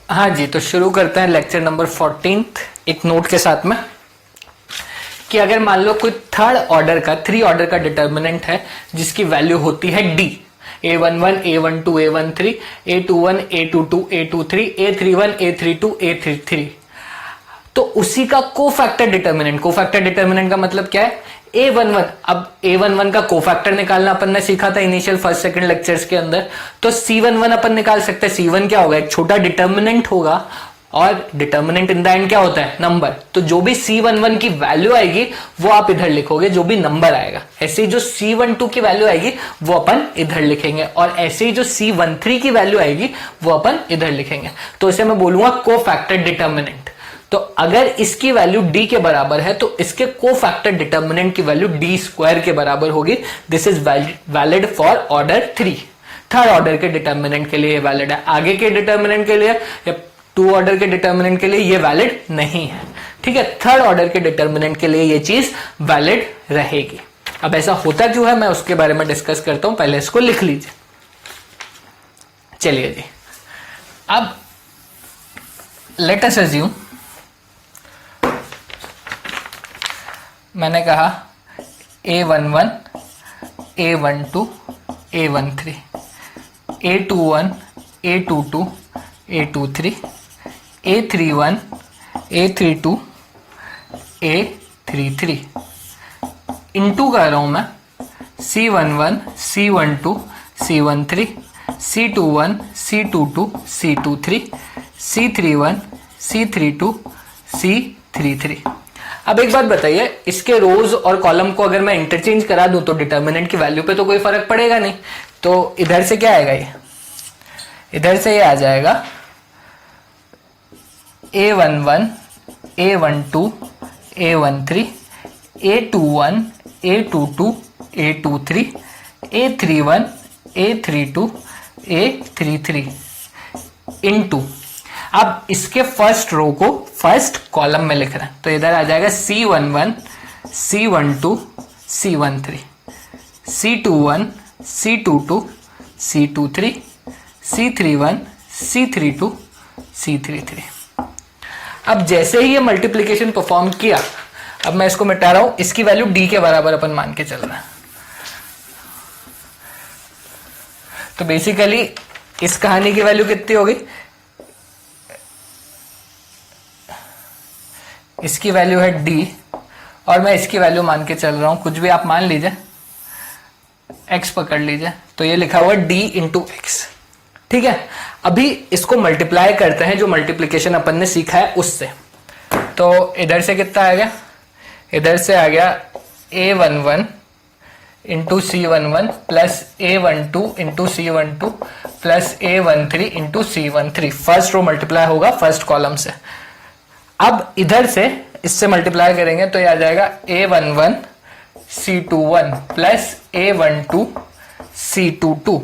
हाँ जी, तो शुरू करते हैं लेक्चर नंबर 14 एक नोट के साथ में कि अगर मान लो कोई थर्ड ऑर्डर का 3 ऑर्डर का डिटर्मिनेंट है जिसकी वैल्यू होती है D, A11, A12, A13, A21, A22, A23, A31, A32, A33, तो उसी का कोफैक्टर डिटर्मिनेंट का मतलब क्या है? A11। अब A11 का कोफैक्टर निकालना अपन ने सीखा था इनिशियल फर्स्ट सेकंड लेक्चर्स के अंदर, तो C11 अपन निकाल सकते हैं। C1 क्या होगा? एक छोटा डिटर्मिनेंट होगा और डिटर्मिनेंट इन द एंड क्या होता है? नंबर। तो जो भी C11 की वैल्यू आएगी वो आप इधर लिखोगे, जो भी नंबर आएगा। ऐसे ही जो C12 की वैल्यू आएगी वो अपन इधर लिखेंगे, और ऐसे ही जो C13 की वैल्यू आएगी वो अपन इधर लिखेंगे। तो इसे मैं बोलूंगा कोफैक्टर डिटर्मिनेंट। तो अगर इसकी वैल्यू d के बराबर है तो इसके कोफैक्टर डिटर्मिनेंट की वैल्यू d² के बराबर होगी। This is valid for order 3। Third order के डिटर्मिनेंट के लिए ये वैलिड है, आगे के डिटर्मिनेंट के लिए या 2 ऑर्डर के डिटर्मिनेंट के लिए ये वैलिड नहीं है। ठीक है, थर्ड ऑर्डर के डिटर्मिनेंट के लिए ये चीज वैलिड रहेगी। अब ऐसा होता क्यों है मैं उसके बारे में डिस्कस करता हूं, पहले इसको लिख लीजिए। चलिए जी, अब लेट अस अज्यूम मैंने कहा A11, A12, A13, A21, A22, A23, A31, A32, A33, into कर रहा हूं मैं C11, C12, C13, C21, C22, C23, C31, C32, C33। अब एक बात बताइए, इसके रोज और कॉलम को अगर मैं इंटरचेंज करा दूं तो डिटर्मिनेंट की वैल्यू पे तो कोई फर्क पड़ेगा नहीं। तो इधर से क्या आएगा? ये इधर से ये आ जाएगा A11, A12, A13, A21, A22, A23, A31, A32, A33 into, अब इसके फर्स्ट रो को फर्स्ट कॉलम में लिख रहे हैं तो इधर आ जाएगा C11, C12, C13, C21, C22, C23, C31, C32, C33। अब जैसे ही ये मल्टीप्लीकेशन परफॉर्म किया, अब मैं इसको मिटा रहा हूं, इसकी वैल्यू d के बराबर अपन मान के चल रहे हैं। तो बेसिकली इस कहानी की वैल्यू कितनी होगी? इसकी वैल्यू है d और मैं इसकी वैल्यू मान के चल रहा हूं, कुछ भी आप मान लीजिए, x पकड़ लीजिए, तो ये लिखा हुआ d इंटू एक्स। ठीक है, अभी इसको मल्टीप्लाई करते हैं जो मल्टीप्लीकेशन अपन ने सीखा है उससे। तो इधर से कितना आ गया? इधर से आ गया A11 into C11 plus A12 into C12 plus A13 into C13। First row multiply होगा फर्स्ट कॉलम से। अब इधर से इससे मल्टीप्लाई करेंगे तो ये आ जाएगा A11 C21 plus A12 C22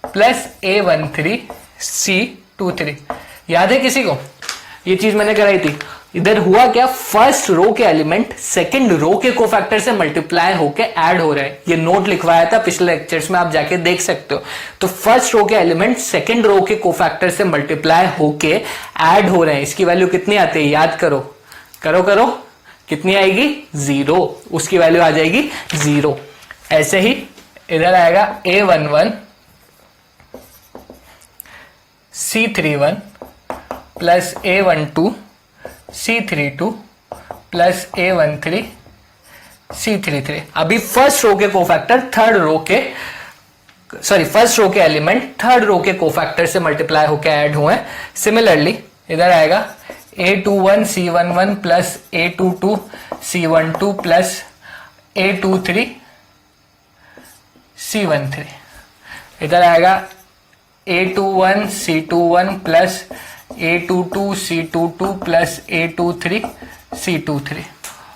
plus A13 C23। याद है किसी को? ये चीज मैंने कराई थी। इधर हुआ क्या? फर्स्ट रो के एलिमेंट सेकंड रो के कोफैक्टर से मल्टीप्लाई होके ऐड हो रहे हैं। ये नोट लिखवाया था पिछले लेक्चर्स में, आप जाके देख सकते हो। तो फर्स्ट रो के एलिमेंट सेकंड रो के कोफैक्टर से मल्टीप्लाई होके ऐड हो रहे हैं। इसकी वैल्यू कितनी आती है? याद करो करो, कितनी आएगी? 0। उसकी वैल्यू आ जाएगी 0। ऐसे ही इधर आएगा A11 C31 plus A12 C32 plus A13 C33। अभी फर्स्ट रो के कोफैक्टर फर्स्ट रो के एलिमेंट थर्ड रो के कोफैक्टर से मल्टीप्लाई होकर ऐड हुए हैं। सिमिलरली इधर आएगा A21 C11 plus A22 C12 plus A23 C13। इधर आएगा A21 C21 plus A22 C22 plus A23 C23।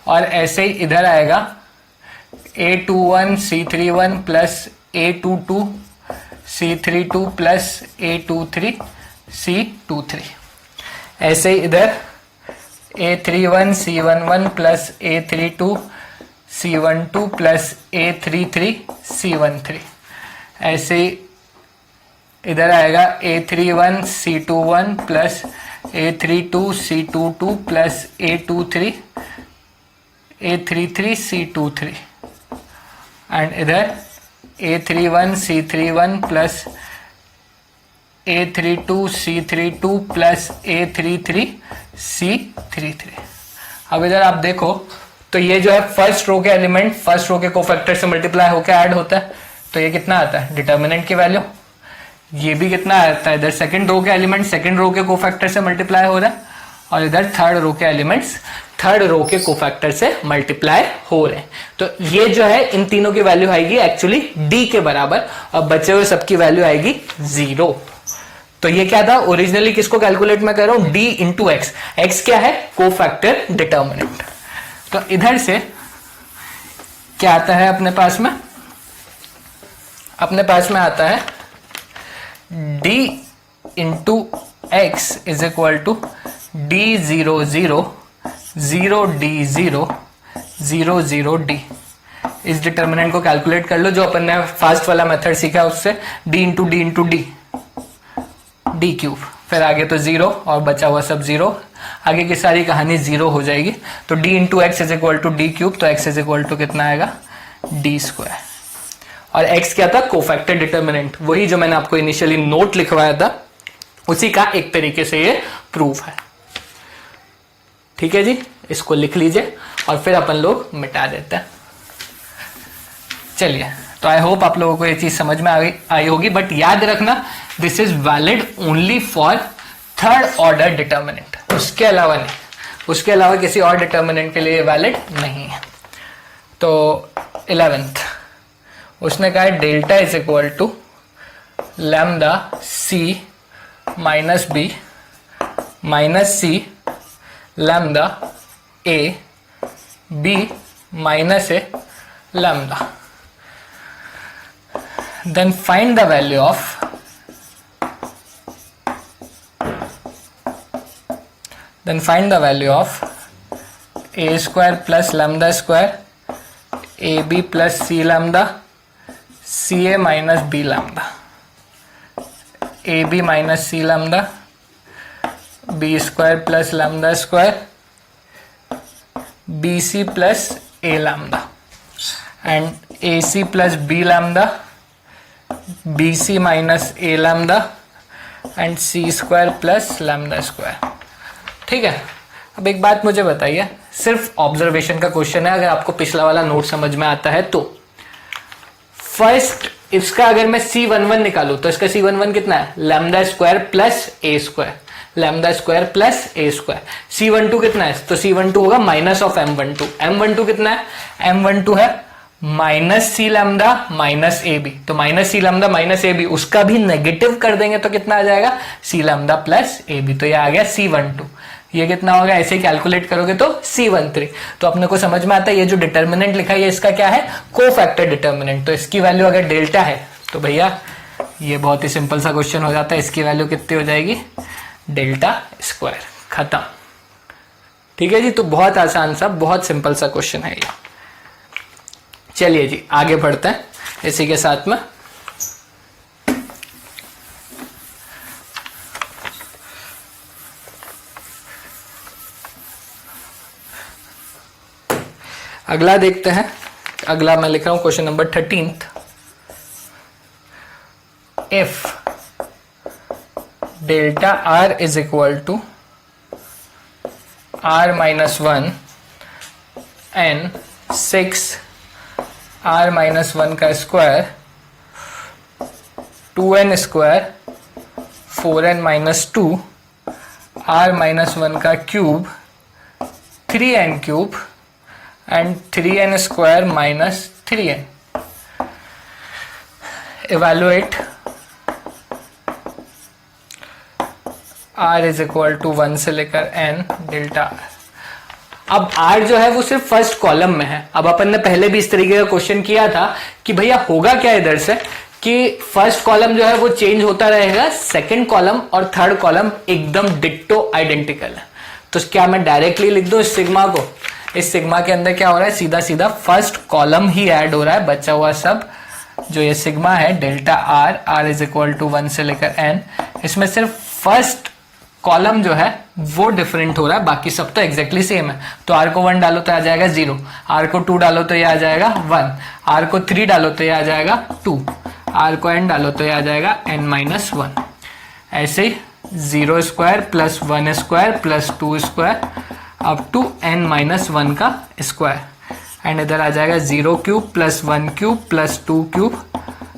और ऐसे ही इधर आएगा A21 C31 plus A22 C32 plus A23 C23। ऐसे ही इधर A31 C11 plus A32 C12 plus A33 C13। ऐसे इधर आएगा A31 C21 plus A32 C22 plus A33 C23 and इधर A31 C31 plus A32 C32 plus A33 C33। अब इधर आप देखो तो ये जो है फर्स्ट रो के एलिमेंट फर्स्ट रो के कोफैक्टर से मल्टीप्लाई होकर ऐड होता है, तो ये कितना आता है डिटर्मिनेंट की वैल्यू। ये भी कितना आता है, इधर सेकंड रो के एलिमेंट सेकंड रो के कोफैक्टर से मल्टीप्लाई हो रहा है, और इधर थर्ड रो के एलिमेंट्स थर्ड रो के कोफैक्टर से मल्टीप्लाई हो रहे हैं। तो ये जो है इन तीनों की वैल्यू आएगी एक्चुअली डी के बराबर, और बचे हुए सबकी वैल्यू आएगी 0। तो ये क्या था, ओरिजिनली किसको कैलकुलेट मैं कर रहा हूं, डी इंटू एक्स। एक्स क्या है, कोफैक्टर डिटर्मिनेंट। तो इधर से क्या आता है अपने पास में, अपने पास में आता है d into x is equal to D0 0 0 D0 0 0 D। इस डिटर्मिनेंट को कैलकुलेट कर लो जो अपन ने फास्ट वाला मेथड सीखा उससे, d into D D cube, फिर आगे तो 0 और बचा हुआ सब 0, आगे की सारी कहानी 0 हो जाएगी। तो d into x is equal to d cube, तो x इज इक्वल टू कितना आएगा d स्क्वायर। और x क्या था, कोफैक्टर डिटर्मिनेंट, वही जो मैंने आपको इनिशियली नोट लिखवाया था उसी का एक तरीके से ये प्रूफ है। ठीक है जी, इसको लिख लीजिए और फिर अपन लोग मिटा देते हैं। चलिए, तो आई होप आप लोगों को ये चीज समझ में आई होगी, बट याद रखना this is valid only for third order determinant, उसके अलावा नहीं, उसके अलावा किसी और डिटर्मिनेंट के लिए वैलिड नहीं है। तो 11th उसने कहा है delta is equal to lambda c minus b minus C lambda a b minus a lambda. Then find the value of a square plus lambda square ab plus c lambda ca minus b lambda ab minus c lambda b square plus lambda square bc plus a lambda and ac plus b lambda BC minus a lambda and c square plus lambda square. ठीक है, अब एक बात मुझे बताइए, सिर्फ observation का question है, अगर आपको पिछला वाला नोट समझ में आता है तो फर्स्ट इसका अगर मैं C11 निकालू तो इसका C11 कितना है, लैम्डा स्क्वायर प्लस ए स्क्वायर, लैम्डा स्क्वायर प्लस ए स्क्वायर। C12 कितना है, तो C12 होगा माइनस ऑफ M12। M12 कितना है, M12 है minus C lambda minus A B, तो minus C lambda minus A B, उसका भी नेगेटिव कर देंगे तो कितना आ जाएगा, C lambda plus A B, तो ये आ गया C12। ये कितना होगा, ऐसे ही कैलकुलेट करोगे तो C13। तो अपने को समझ में आता है ये जो डिटर्मिनेंट लिखा है इसका क्या है, कोफैक्टर डिटर्मिनेंट। तो इसकी वैल्यू अगर डेल्टा है तो भैया ये बहुत ही सिंपल सा क्वेश्चन हो जाता है, इसकी वैल्यू कितनी हो जाएगी, डेल्टा स्क्वायर, खत्म। ठीक है जी, तो बहुत आसान सा बहुत सिंपल सा क्वेश्चन है ये। चलिए जी आगे बढ़ते हैं इसी के साथ में। अगला देखते हैं, अगला मैं लिख रहा हूं question number 13th। If delta r is equal to r minus 1 n 6 r minus 1 का square 2n square 4n minus 2 r minus 1 का cube 3n cube and 3n square minus 3n। Evaluate r is equal to 1 से लेकर n delta r। अब r जो है वो सिर्फ first column में है। अब अपन ने पहले भी इस तरीके का क्वेश्चन किया था कि भैया होगा क्या इधर से कि फर्स्ट कॉलम जो है वो चेंज होता रहेगा, सेकंड कॉलम और थर्ड कॉलम एकदम डिट्टो आइडेंटिकल है। तो क्या मैं डायरेक्टली लिख दूं इस सिग्मा को, इस सिग्मा के अंदर क्या हो रहा है, सीधा सीधा फर्स्ट कॉलम ही ऐड हो रहा है, बचा हुआ सब जो ये सिग्मा है delta r, r is equal to 1 से लेकर n, इसमें सिर्फ फर्स्ट कॉलम जो है वो डिफरेंट हो रहा है, बाकी सब तो एग्जैक्टली सेम है। तो r को 1 डालो तो आ जाएगा 0, r को 2 डालो तो ये आ जाएगा 1, r को 3 डालो तो ये आ जाएगा 2, r को n डालो तो ये आ जाएगा n-1। ऐसे ही 0 square plus 1 square plus 2 square up to n-1 का स्क्वायर, एंड इधर आ जाएगा 0 cube plus 1 cube plus 2 cube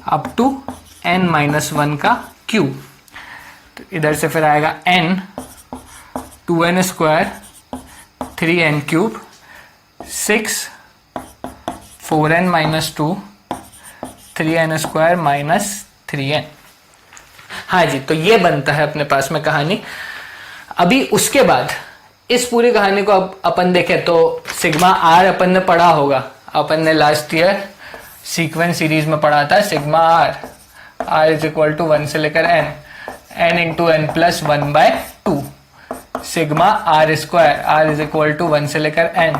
up to n-1 का क्यूब। तो इधर से फिर आएगा n, 2n square 3n cube 6 4n-2 3n square minus 3n। हाँ जी, तो ये बनता है अपने पास में कहानी। अभी उसके बाद इस पूरी कहानी को अब अपन देखें तो सिग्मा आर अपन ने पढ़ा होगा, अपन ने लास्ट ईयर सीक्वेंस सीरीज में पढ़ा था sigma r, r is equal to 1 से लेकर n, n into n plus 1/2, sigma r square, r is equal to 1 से लेकर n,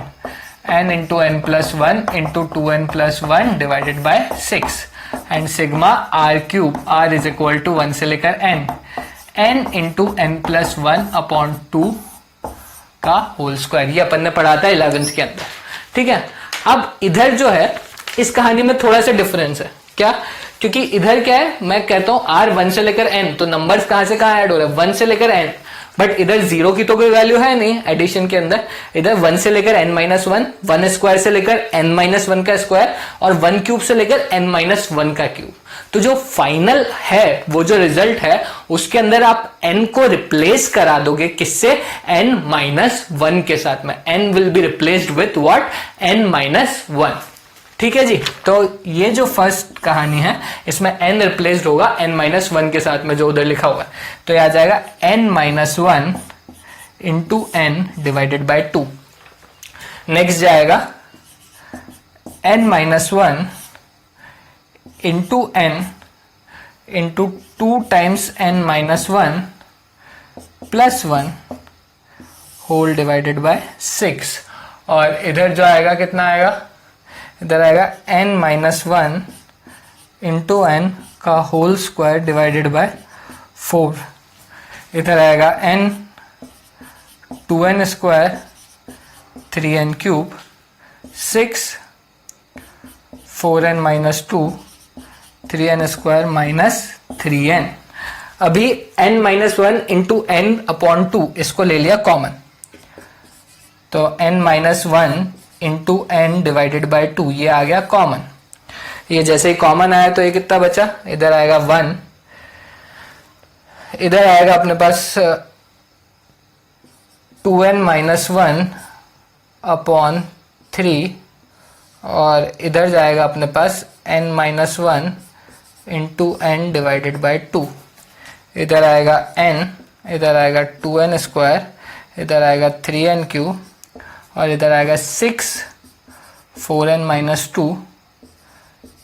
n into n plus 1 into 2n plus 1 divided by 6, and sigma r cube, r is equal to 1 से लेकर n, n into n plus 1 upon 2 का whole square. ये अपन ने पढ़ा था 11th के अंदर, ठीक है। अब इधर जो है इस कहानी में थोड़ा सा डिफरेंस है, क्या? क्योंकि इधर क्या है, मैं कहता हूं r 1 से लेकर n, तो नंबर्स कहां से कहां ऐड हो रहे हैं, 1 से लेकर n, बट इधर 0 की तो कोई वैल्यू है नहीं एडिशन के अंदर। इधर 1 से लेकर n-1, 1 स्क्वायर से लेकर n-1 का स्क्वायर, और 1 क्यूब से लेकर n-1 का क्यूब। तो जो फाइनल है, वो जो रिजल्ट है, उसके अंदर आप n को रिप्लेस करा दोगे किससे, n-1 के साथ में। n will be replaced with what, n-1, ठीक है जी। तो ये जो फर्स्ट कहानी है इसमें n रिप्लेस्ड होगा n-1 के साथ में जो उधर लिखा हुआ है, तो ये आ जाएगा n-1 into n divided by 2। Next जाएगा n-1 into n into 2 times n-1 plus 1 whole divided by 6, और इधर जो आएगा कितना आएगा, इधर आएगा n-1 इंटू n का होल स्क्वायर डिवाइडेड बाय 4, इधर आएगा n 2n square 3n cube 6 4n-2 3n square minus 3n। अभी n-1 इंटू n अपॉन 2 इसको ले लिया कॉमन, तो n-1 into n divided by 2 ये आ गया कॉमन। ये जैसे ही कॉमन आया तो ये कितना बचा, इधर आएगा 1, इधर आएगा अपने पास 2n-1 अपॉन 3, और इधर जाएगा अपने पास n-1 into n divided by 2, इधर आएगा n, इधर आएगा 2n स्क्वायर, इधर आएगा 3n क्यूब, और इधर आएगा 6 4n-2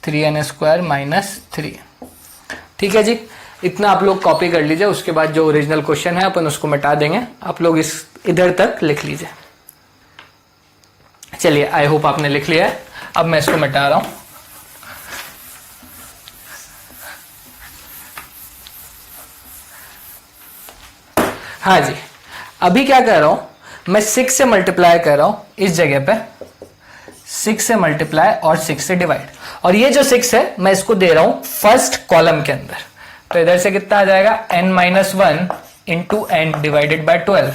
3n स्क्वायर माइनस 3। ठीक है जी, इतना आप लोग कॉपी कर लीजिए। उसके बाद जो ओरिजिनल क्वेश्चन है अपन उसको मिटा देंगे, आप लोग इस इधर तक लिख लीजिए। चलिए, आई होप आपने लिख लिया है। अब मैं इसको मिटा रहा हूं। हाँ जी, अभी क्या कर रहा हूं मैं, 6 से मल्टीप्लाई कर रहा हूं इस जगह पे, 6 से मल्टीप्लाई और 6 से डिवाइड, और ये जो 6 है मैं इसको दे रहा हूं फर्स्ट कॉलम के अंदर। तो इधर से कितना आ जाएगा, n-1 into n divided bye 12।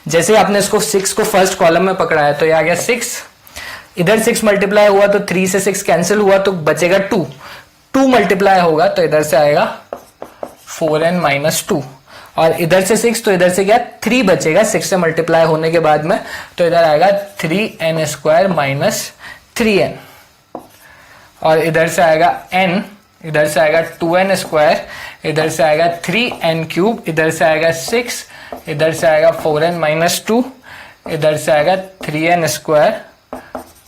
जैसे आपने इसको 6 को फर्स्ट कॉलम में पकड़ा है तो ये आ गया 6, इधर 6 मल्टीप्लाई हुआ तो 3 से 6 कैंसिल हुआ तो बचेगा 2, 2 मल्टीप्लाई होगा तो इधर से आएगा 4n-2, और इधर से 6 तो इधर से क्या 3 बचेगा 6 से मल्टीप्लाई होने के बाद में, तो इधर आएगा 3n स्क्वायर माइनस 3n, और इधर से आएगा n, इधर से आएगा 2n स्क्वायर, इधर से आएगा 3n क्यूब, इधर से आएगा 6, इधर से आएगा 4n-2, इधर से आएगा 3n स्क्वायर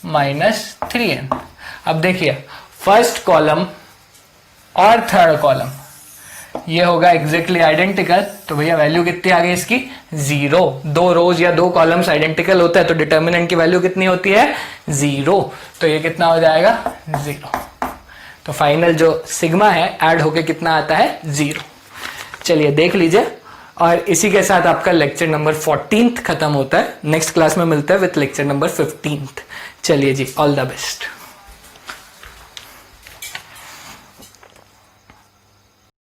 माइनस 3n। अब देखिए, फर्स्ट कॉलम और थर्ड कॉलम ये होगा एग्जैक्टली आइडेंटिकल, तो भैया वैल्यू कितनी आ गई इसकी, 0। 2 रोज या 2 कॉलम्स आइडेंटिकल होता है तो डिटर्मिनेंट की वैल्यू कितनी होती है, 0। तो ये कितना हो जाएगा, 0। तो फाइनल जो सिग्मा है ऐड होके कितना आता है 0। चलिए देख लीजिए, और इसी के साथ आपका लेक्चर नंबर 14 खत्म होता है। नेक्स्ट क्लास में मिलता है विथ लेक्चर नंबर 15। चलिए जी, ऑल द बेस्ट।